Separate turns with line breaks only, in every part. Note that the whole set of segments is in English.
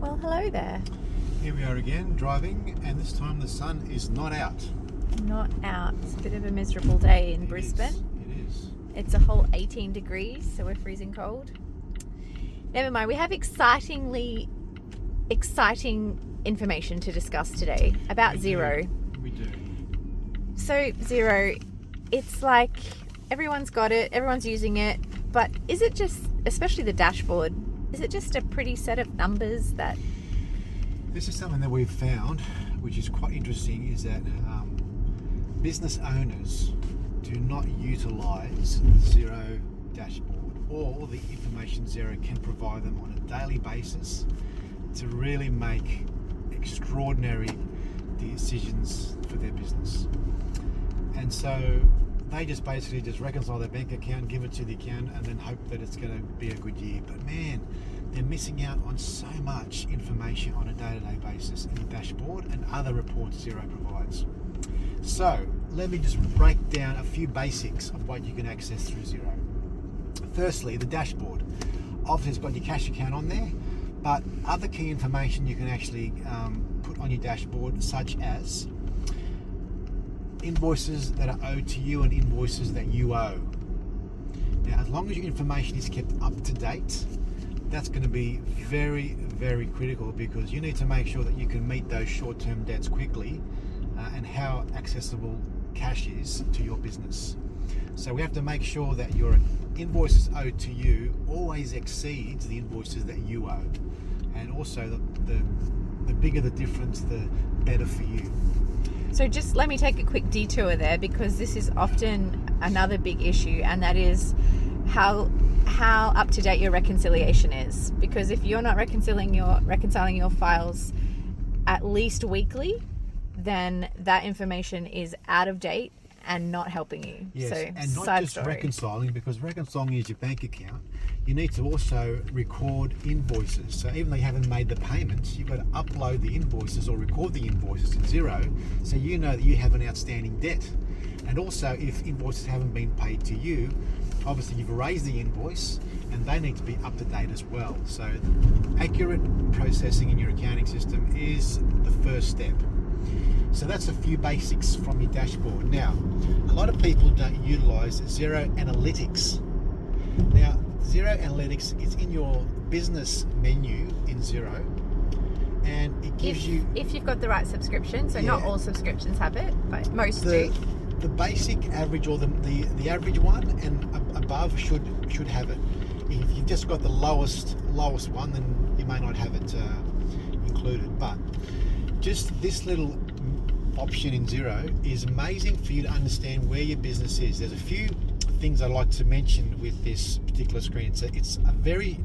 Well, hello there.
Here we are again, driving, and this time the sun is not out.
Not out. It's a bit of a miserable day in Brisbane.
It is.
It's a whole 18 degrees, so we're freezing cold. Never mind, we have exciting information to discuss today about Xero.
We do.
So Xero, it's like everyone's got it, everyone's using it, but is it just, especially the dashboard, is it just a pretty set of numbers that...
This is something that we've found, which is quite interesting, is that business owners do not utilize the Xero dashboard or the information Xero can provide them on a daily basis to really make extraordinary decisions for their business. And so they just basically reconcile their bank account, give it to the accountant, and then hope that it's going to be a good year. But man, they're missing out on so much information on a day-to-day basis in the dashboard and other reports Xero provides. So let me just break down a few basics of what you can access through Xero. Firstly, the dashboard. Obviously it's got your cash account on there, but other key information you can actually put on your dashboard, such as invoices that are owed to you and invoices that you owe. Now, as long as your information is kept up to date, that's going to be very, very critical, because you need to make sure that you can meet those short-term debts quickly and how accessible cash is to your business. So we have to make sure that your invoices owed to you always exceeds the invoices that you owe. And also the bigger the difference, the better for you.
So just let me take a quick detour there, because this is often another big issue, and that is how up to date your reconciliation is. Because if you're not reconciling your files at least weekly, then that information is out of date and not helping you.
Yes,
so,
and not just reconciling, because reconciling is your bank account. You need to also record invoices. So even though you haven't made the payments, you've got to upload the invoices or record the invoices in Xero, so you know that you have an outstanding debt. And also, if invoices haven't been paid to you, obviously you've raised the invoice and they need to be up to date as well. So accurate processing in your accounting system is the first step. So that's a few basics from your dashboard. Now, a lot of people don't utilize Xero Analytics. Now, Xero Analytics is in your business menu in Xero, and it gives
if you've got the right subscription. So not all subscriptions have it, but most do.
The basic average, or the average one and above should have it. If you've just got the lowest one, then you may not have it included. But just this little option in Xero is amazing for you to understand where your business is. There's a few things I'd like to mention with this particular screen. It's a very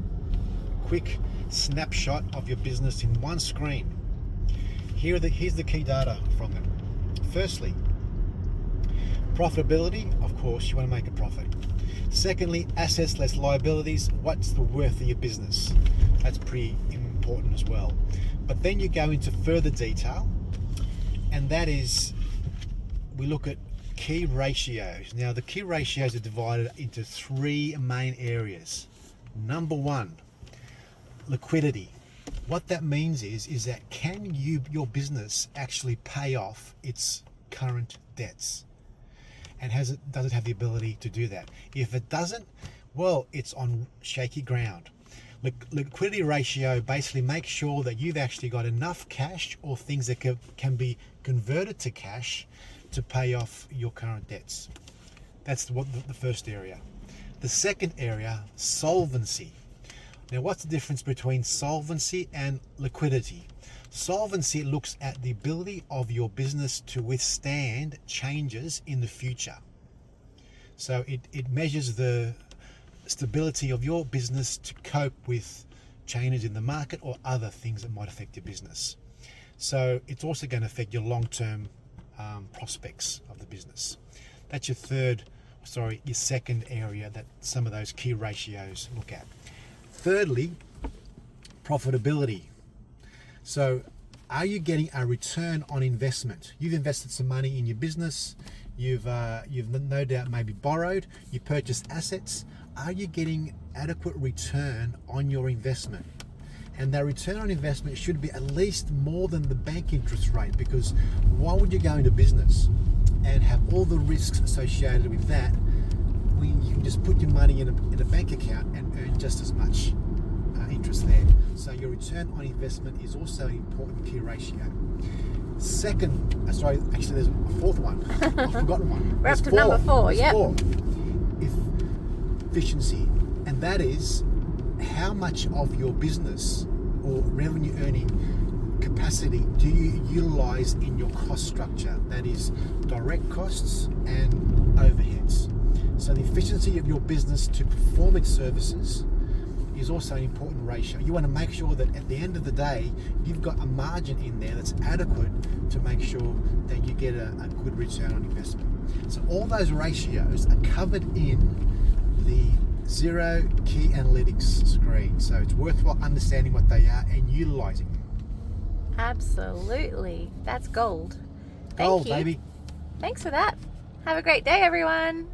quick snapshot of your business in one screen. Here's the key data from it. Firstly, profitability. Of course, you want to make a profit. Secondly, assets less liabilities. What's the worth of your business? That's pretty important as well. But then you go into further detail, and that is, we look at key ratios. Now, the key ratios are divided into three main areas. Number one, liquidity. What that means is that can your business actually pay off its current debts? And does it have the ability to do that? If it doesn't, well, it's on shaky ground. Liquidity ratio basically makes sure that you've actually got enough cash or things that can be converted to cash to pay off your current debts. That's the first area. The second area, solvency. Now, what's the difference between solvency and liquidity? Solvency looks at the ability of your business to withstand changes in the future. So it measures the stability of your business to cope with changes in the market or other things that might affect your business. So it's also going to affect your long-term prospects of the business. That's your second area that some of those key ratios look at. Thirdly, profitability. So are you getting a return on investment? You've invested some money in your business, you've no doubt maybe borrowed, you purchased assets. Are you getting adequate return on your investment? And their return on investment should be at least more than the bank interest rate, because why would you go into business and have all the risks associated with that when you can just put your money in a bank account and earn just as much interest there? So your return on investment is also an important key ratio. Second, actually there's a fourth one. I've forgotten one.
We're up to number 4, yeah.
Efficiency, and that is how much of your business or revenue earning capacity do you utilize in your cost structure? That is direct costs and overheads. So the efficiency of your business to perform its services is also an important ratio. You want to make sure that at the end of the day, you've got a margin in there that's adequate to make sure that you get a good return on investment. So all those ratios are covered in the Xero Key Analytics screen. So it's worthwhile understanding what they are and utilizing them.
Absolutely. That's gold.
Gold,
Thank you.
baby.
Thanks for that. Have a great day, everyone.